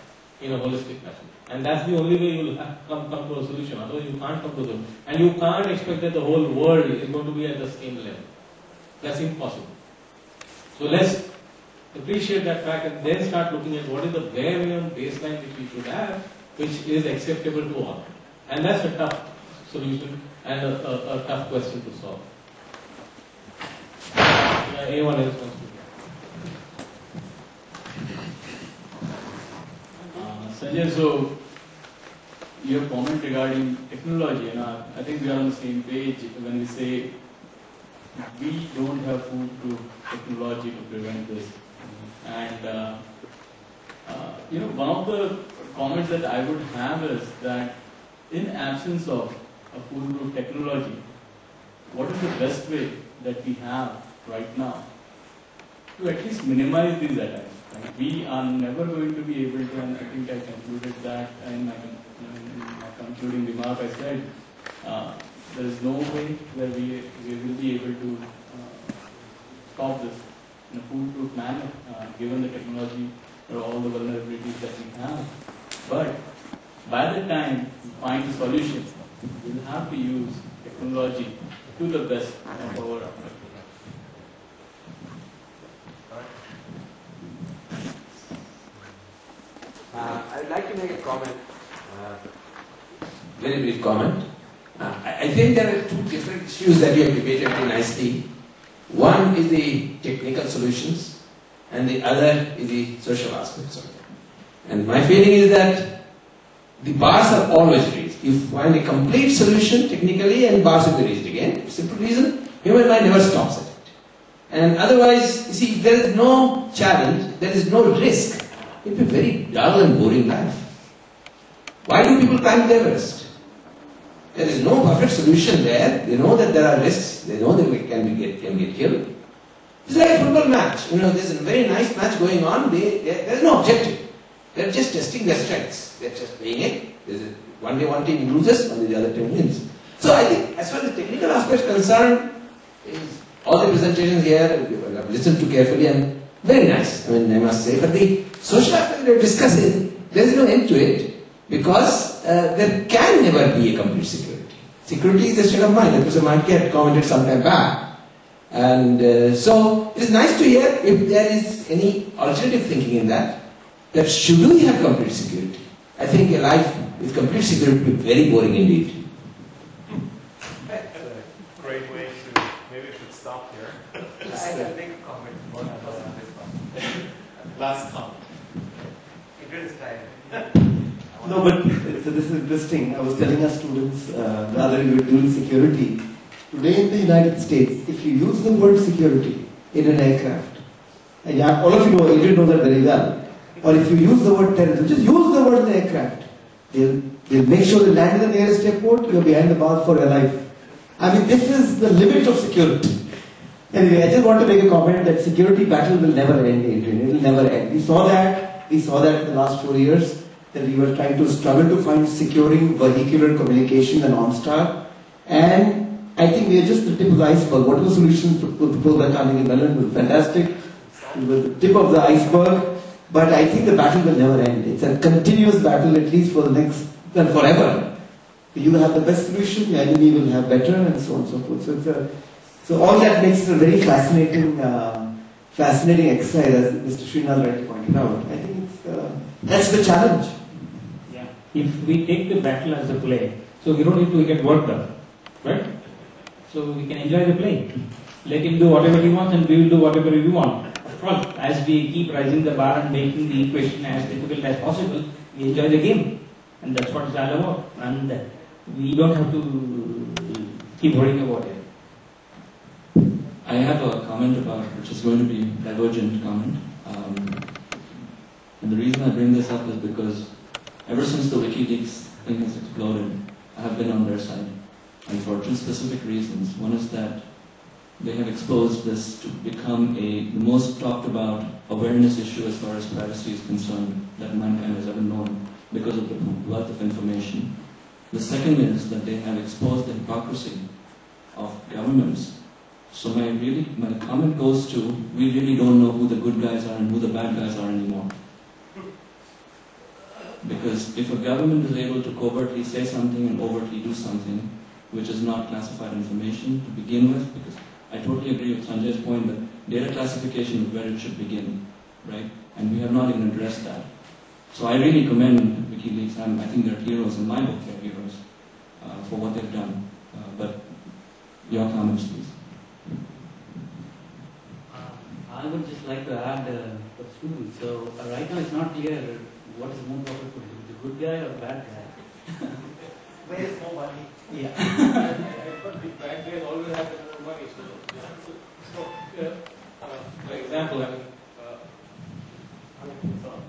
in a holistic fashion. And that's the only way you will come to a solution, otherwise you can't come to them. And you can't expect that the whole world is going to be at the same level. That's impossible. So let's appreciate that fact and then start looking at what is the bare minimum baseline which we should have, which is acceptable to all. And that's a tough solution and a tough question to solve. Anyone else wants to? Sanjay, so your comment regarding technology, and I think we are on the same page when we say we don't have foolproof technology to prevent this. And one of the comments that I would have is that in absence of a foolproof technology, what is the best way that we have right now to at least minimize these attacks? Right? We are never going to be able to, and I think I concluded that in my concluding remark. I said there is no way where we will be able to stop this in a foolproof manner, given the technology or all the vulnerabilities that we have. But by the time we find the solution, we will have to use technology to the best of our ability. I would like to make a comment, very brief comment. I think there are two different issues that you have debated very nicely. One is the technical solutions, and the other is the social aspects of it. And my feeling is that the bars are always raised. You find a complete solution technically, and bars will be raised again. Simple reason, human mind never stops at it. And otherwise, you see, if there is no challenge, there is no risk. It will be a very dull and boring life. Why do people climb the Everest? There is no perfect solution there. They know that there are risks. They know that we can get killed. It's like a football match. There's a very nice match going on. There's no objective. They're just testing their strengths. They're just playing it. One day one team loses, one day the other team wins. So I think as far as the technical aspect is concerned, all the presentations here I've listened to carefully, and Very nice, I mean, I must say. But the social aspect we are discussing, there is no end to it, because there can never be a complete security. Security is a state of mind, that Mr. Mankey had commented some time back. And so, it is nice to hear if there is any alternative thinking in that should we have complete security? I think a life with complete security would be very boring indeed. That's a great way to, maybe we should stop here. I can make a comment on this one. Last comment. No, but so this is interesting. I was telling our students the other day we were doing security. Today in the United States, if you use the word security in an aircraft, and all of you know that very well, or if you use the word terrorism, just use the word in the aircraft. They'll make sure they land in the nearest airport, you're behind the bars for your life. I mean, this is the limit of security. Anyway, I just want to make a comment that security battle will never end, Adrian. It will never end. We saw that in the last 4 years, that we were trying to struggle to find securing vehicular communication and OnStar. And I think we are just the tip of the iceberg. Whatever solutions proposed by Carnegie Mellon was fantastic. It was the tip of the iceberg. But I think the battle will never end. It's a continuous battle, at least for the next, and forever. You will have the best solution, the enemy will have better, and so on and so forth. So all that makes it a very fascinating exercise, as Mr. Srinath rightly pointed out. I think that's the challenge. Yeah. If we take the battle as a play, so we don't need to get work done, right? So we can enjoy the play. Let him do whatever he wants, and we will do whatever we want. As we keep rising the bar and making the equation as difficult as possible, we enjoy the game. And that's what it's all about. And we don't have to keep worrying about it. I have a comment about, which is going to be a divergent comment. And the reason I bring this up is because ever since the WikiLeaks thing has exploded, I have been on their side. And for two specific reasons. One is that they have exposed this to become the most talked about awareness issue as far as privacy is concerned that mankind has ever known because of the wealth of information. The second is that they have exposed the hypocrisy of governments. So my comment goes to, we really don't know who the good guys are and who the bad guys are anymore. Because if a government is able to covertly say something and overtly do something, which is not classified information to begin with, because I totally agree with Sanjay's point that data classification is where it should begin, right? And we have not even addressed that. So I really commend WikiLeaks. I think they're heroes. In my book, they're heroes for what they've done. But your comments, please. I would just like to add for students. So right now it's not clear what is more profitable, the good guy or the bad guy. Where is more money? Yeah. But the bad guys always have more money. For example,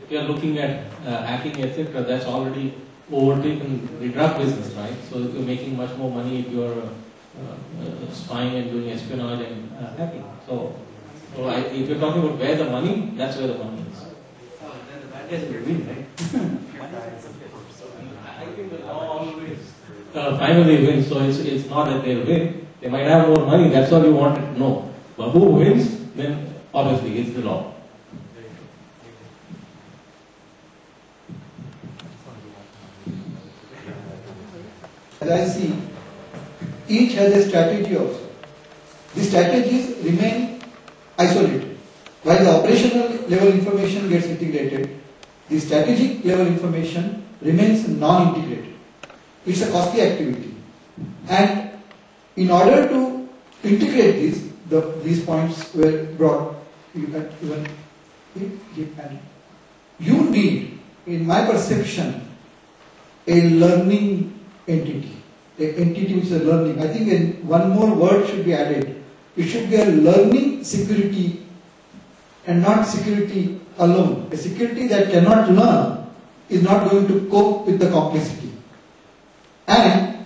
if you are looking at hacking, etc., that's already overtaken the drug business, right? So if you're making much more money if you're spying and doing espionage and hacking. So if you're talking about where the money, that's where the money is. Then the bad guys will win, right? I think the law always finally wins, so it's not that they'll win. They might have more money, that's all you wanted to know. But who wins, then obviously it's the law. As I see, each has a strategy also. The strategies remain isolated. While the operational level information gets integrated, the strategic level information remains non-integrated. It's a costly activity. And in order to integrate these points were brought, you need, in my perception, a learning entity. An entity which is a learning. I think one more word should be added. It should be a learning security and not security alone. A security that cannot learn is not going to cope with the complexity. And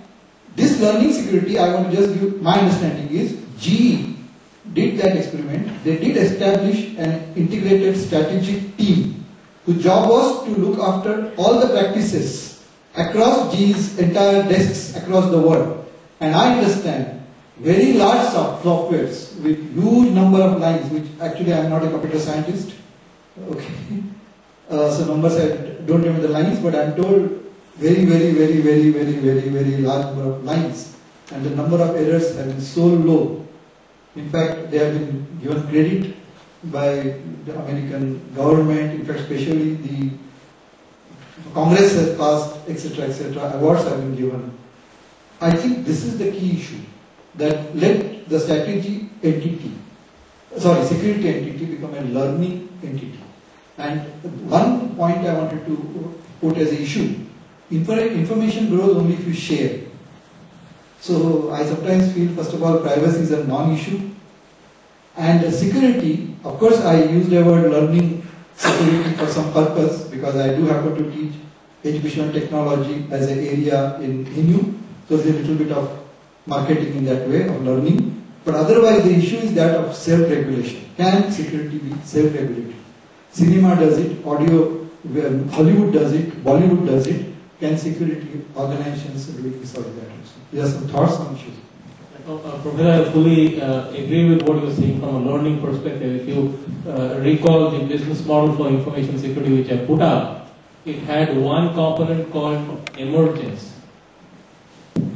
this learning security, I want to just give my understanding is, GE did that experiment. They did establish an integrated strategic team whose job was to look after all the practices across GE's entire desks across the world. And I understand very large softwares with huge number of lines, which actually I am not a computer scientist. Okay. So numbers I don't remember the lines, but I am told very large number of lines, and the number of errors have been so low. In fact, they have been given credit by the American government. In fact, especially the Congress has passed, etc. Awards have been given. I think this is the key issue, that let the security entity become a learning entity. And one point I wanted to put as an issue, information grows only if you share. So I sometimes feel, first of all, privacy is a non-issue. And security, of course I used the word learning security for some purpose, because I do happen to teach educational technology as an area in NIIT. So there's a little bit of marketing in that way of learning. But otherwise the issue is that of self-regulation. Can security be self-regulated? Cinema does it, audio, Hollywood does it, Bollywood does it. Can security organizations do it without that? You have some thoughts on issues? Professor, I fully agree with what you were saying from a learning perspective. If you recall the business model for information security which I put up, it had one component called emergence.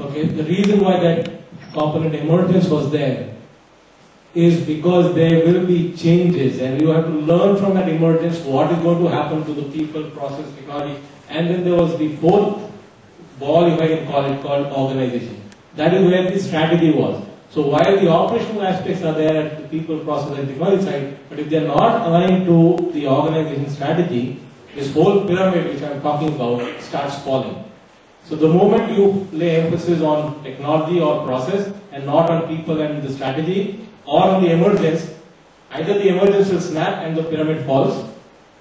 Okay, the reason why that component emergence was there is because there will be changes, and you have to learn from that emergence what is going to happen to the people, process, technology. And then there was the fourth ball, if I can call it, called organization. That is where the strategy was. So while the operational aspects are there at the people, process and technology side, but if they are not aligned to the organization strategy, this whole pyramid which I am talking about starts falling. So the moment you lay emphasis on technology or process and not on people and the strategy, or on the emergence, either the emergence will snap and the pyramid falls,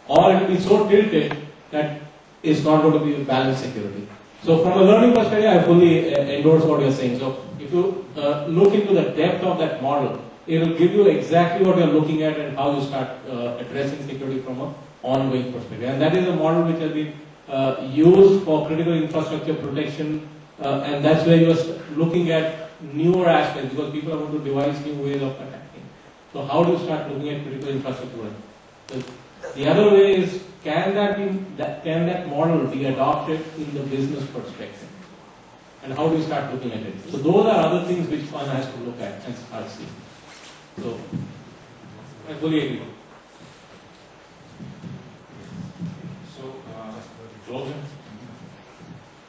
or it will be so tilted that it's not going to be a balanced security. So from a learning perspective, I fully endorse what you're saying. So if you look into the depth of that model, it will give you exactly what you're looking at and how you start addressing security from an ongoing perspective. And that is a model which has been used for critical infrastructure protection, and that's where you're looking at newer aspects, because people are going to devise new ways of attacking. So how do you start looking at critical infrastructure? The other way is, can that model be adopted in the business perspective? And how do you start looking at it? So those are other things which one has to look at and start seeing. So I fully agree. So, closing?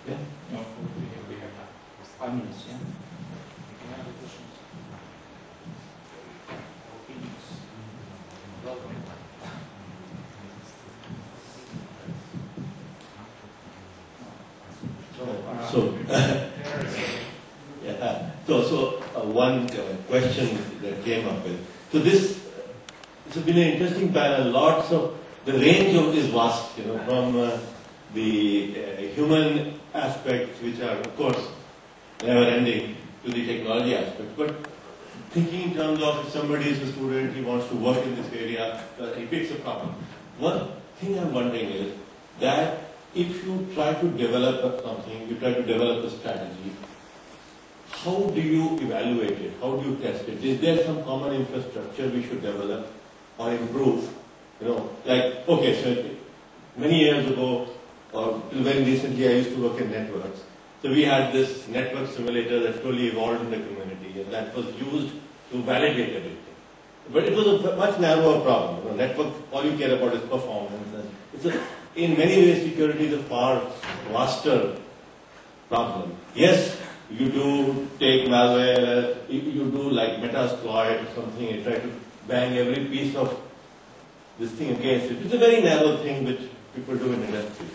Yeah. No, we have 5 minutes, yeah? Any other questions? Opinions? Welcome. One question that came up with. So this has been an interesting panel. Lots of the range of is vast, from the human aspects, which are of course never ending, to the technology aspects. But thinking in terms of if somebody is a student, he wants to work in this area, he picks a problem. One thing I'm wondering is that if you try to develop something, you try to develop a strategy, how do you evaluate it? How do you test it? Is there some common infrastructure we should develop or improve? Like, okay, so many years ago, or very recently, I used to work in networks. So we had this network simulator that slowly evolved in the community, and that was used to validate everything. But it was a much narrower problem. Network, all you care about is performance. And in many ways, security is a far vaster problem. Yes, you do take malware, you do like Metasploit or something, you try to bang every piece of this thing against it. It's a very narrow thing which people do in industry.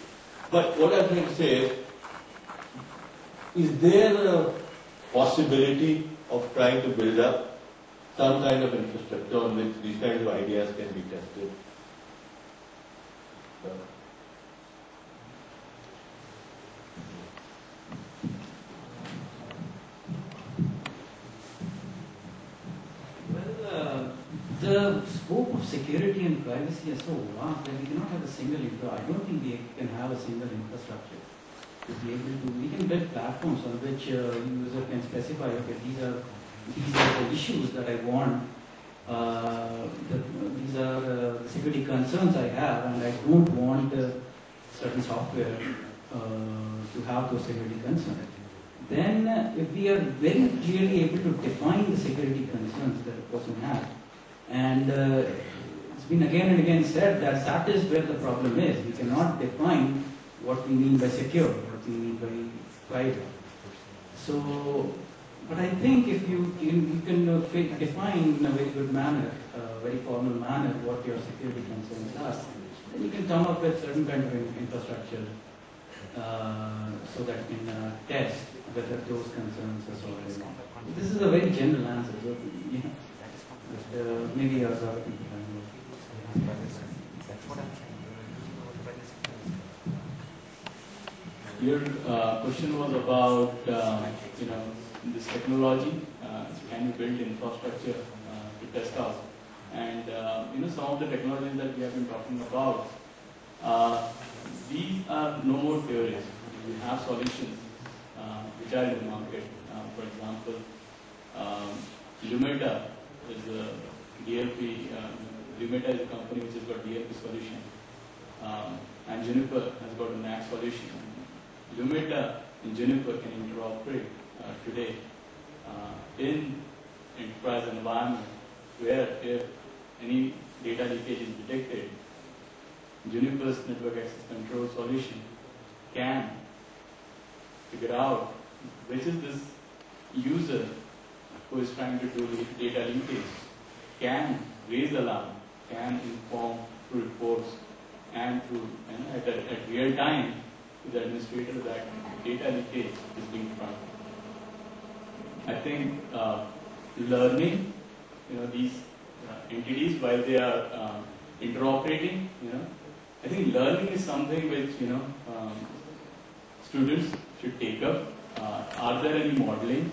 But what I'm trying to say is there a possibility of trying to build up some kind of infrastructure on which these kinds of ideas can be tested? The scope of security and privacy is so vast that we cannot have a single I don't think we can have a single infrastructure to be able to. We can build platforms on which user can specify, okay, these are these are the issues that I want. These are the security concerns I have, and I don't want certain software to have those security concerns. Then, if we are very clearly able to define the security concerns that a person has, and it's been again and again said that is where the problem is. We cannot define what we mean by secure, what we mean by private. So, but I think if you can define in a very good manner, very formal manner, what your security concerns are, then you can come up with certain kind of infrastructure so that you can test whether those concerns are solved or not. This is a very general answer, so, yeah. But, maybe other people can know. Your question was about this technology. Can you build infrastructure to test out? And some of the technologies that we have been talking about, these are no more theories. We have solutions which are in the market. For example, Lumeta is a DLP. Lumeta is a company which has got DLP solution, and Juniper has got a NAC solution. Lumeta and Juniper can interoperate today in enterprise environment, where if any data leakage is detected, Juniper's network access control solution can figure out which is this user who is trying to do data leakage, can raise alarm, can inform through reports and through at real time to the administrator that data leakage is being found. I think learning, these entities while they are interoperating, I think learning is something which students should take up. Are there any modeling?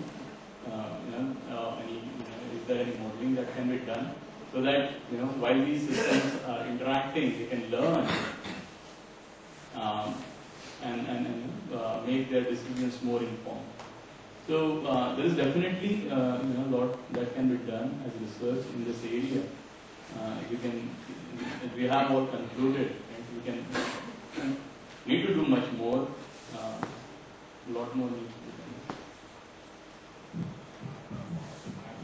Is there any modeling that can be done so that while these systems are interacting, they can learn and make their decisions more informed. So there is definitely a lot that can be done as research in this area. If we have all concluded, we can need to do much more. A lot more needs to be done.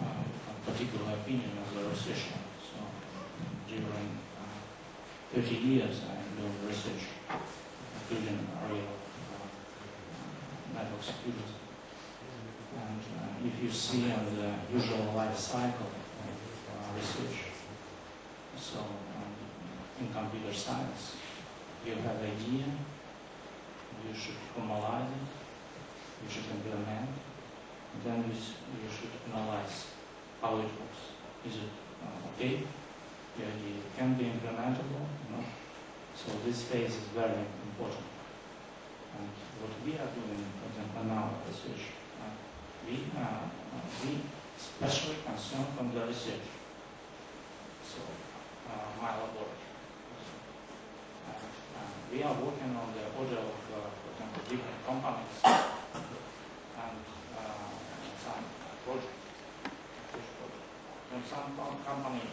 I have a particular opinion as a researcher. So during 30 years, I am doing research, including the area of network security. And if you see on the usual life cycle of research, so in computer science, you have an idea, you should formalize it, you should implement, then you should analyze how it works. Is it okay? The idea can be implementable, So this phase is very important. And what we are doing, for example, now research, we especially concerned from the research. So my laboratory. We are working on the order of, for example, different companies and some projects. When some company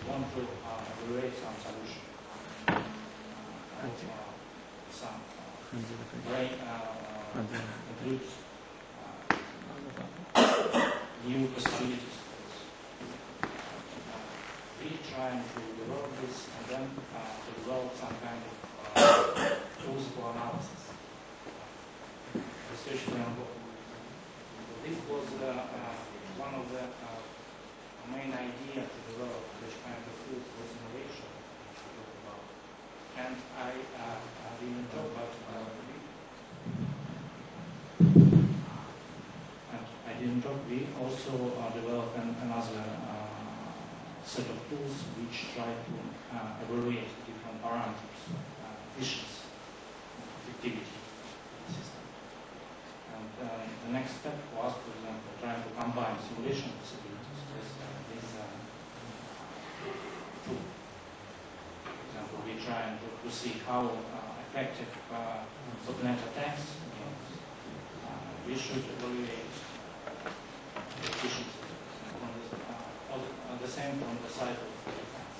want to evaluate some solution, some very includes new possibilities. We trying to develop this and then to develop some kind of tools for analysis. Research framework. This was one of the main idea to develop this kind of tools for simulation. And I didn't talk about we also developed another set of tools which try to evaluate different parameters, efficiency, effectivity of the system. And the next step was, for example, trying to combine simulation possibilities with this tool. For example, we're trying to see how effective botnet attacks. We should evaluate efficiency. The same from the side of defense.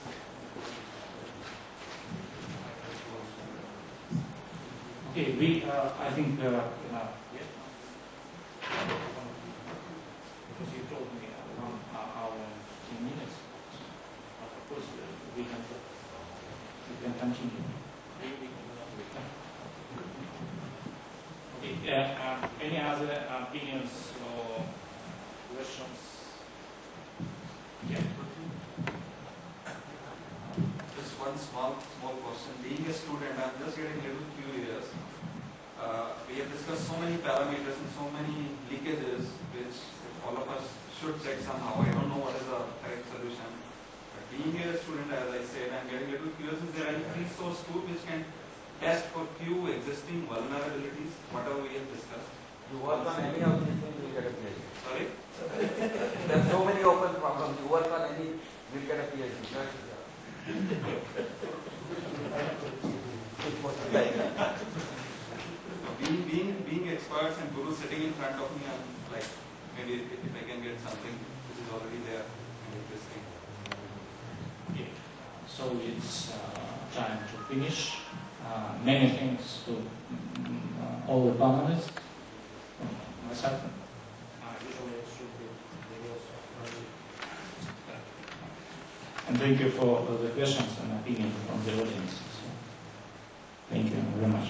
Okay, I think, yeah. Because you told me 1 hour and 10 minutes. Of course, we can continue. Okay, any other opinions or questions? Yeah. Just one small question. Being a student, I'm just getting a little curious. We have discussed so many parameters and so many leakages, which all of us should check somehow. I don't know what is the correct solution. But being a student, as I said, I'm getting a little curious. Is there any free source tool which can test for few existing vulnerabilities, whatever we have discussed? You work on any of these things, you will get a PhD. Sorry? There are so many open problems. You work on any, you will get a PhD. Being experts and gurus sitting in front of me, I'm like, maybe if I can get something which is already there and interesting. Okay. So it's time to finish. Many thanks to all the panelists. Myself. Usually it should be videos. And thank you for the questions and opinions from the audience. So, thank you very much.